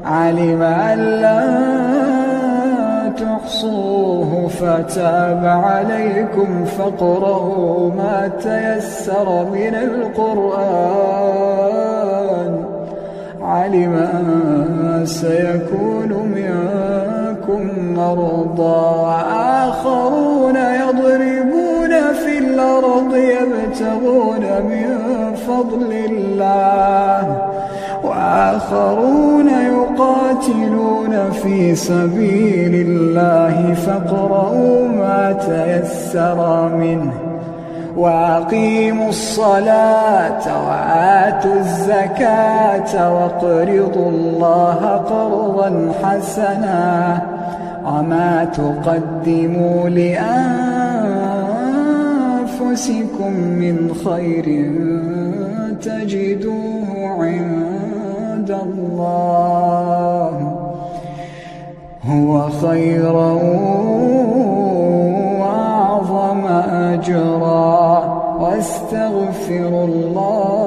علم أن لا تحصوه فتاب عليكم فاقرؤوا ما تيسر من القرآن. علم أن سيكون منكم مرضى وآخرون يضربون في الأرض يبتغون من فضل الله وآخرون يقاتلون في سبيل الله فاقرؤوا ما تيسر منه وأقيموا الصلاة وآتوا الزكاة واقرضوا الله قرضا حسنا وما تقدموا لأنفسكم من خير تجدوه عند الله هو خيرا وأعظم أجرا واستغفروا الله